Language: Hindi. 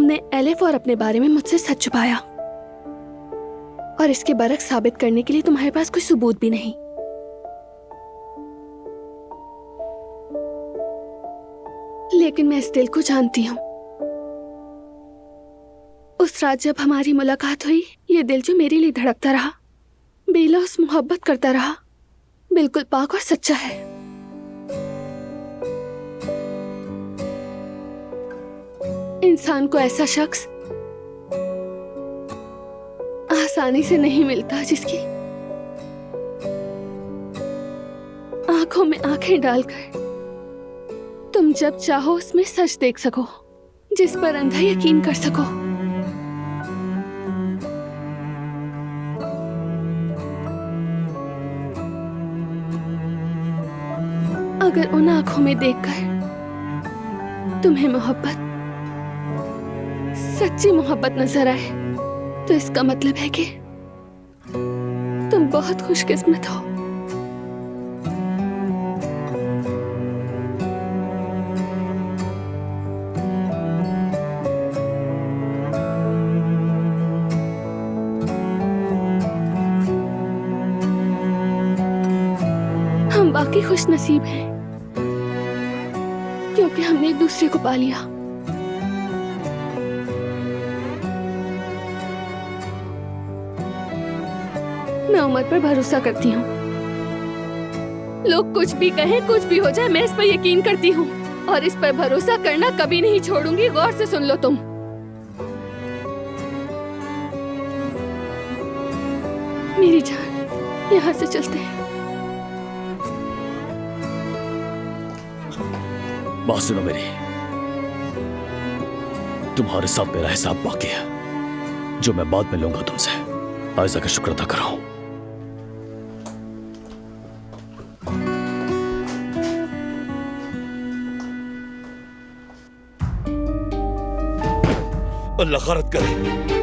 तुमने एलिफ और अपने बारे में मुझसे सच छुपाया, और इसके बरक्स साबित करने के लिए तुम्हारे पास कोई सबूत भी नहीं। लेकिन मैं इस दिल को जानती हूँ। उस रात जब हमारी मुलाकात हुई, ये दिल जो मेरे लिए धड़कता रहा, बेलौस मोहब्बत करता रहा, बिल्कुल पाक और सच्चा है। इंसान को ऐसा शख्स आसानी से नहीं मिलता जिसकी आंखों में आंखें डालकर तुम जब चाहो उसमें सच देख सको, जिस पर अंधा यकीन कर सको। अगर उन आंखों में देखकर तुम्हें मोहब्बत, सच्ची मोहब्बत नजर आए, तो इसका मतलब है कि तुम बहुत खुशकिस्मत हो। हम बाकी खुश नसीब हैं क्योंकि हमने एक दूसरे को पा लिया। मैं उमर पर भरोसा करती हूँ। लोग कुछ भी कहें, कुछ भी हो जाए, मैं इस पर यकीन करती हूँ और इस पर भरोसा करना कभी नहीं छोड़ूंगी। गौर से सुन लो तुम। मेरी जान, यहाँ से चलते हैं। बात सुनो मेरी, तुम्हारे साथ मेरा हिसाब बाकी है, जो मैं बाद में लूंगा तुमसे। आयजा का शुक्र अदा करो। अल्लाह खैरत करे।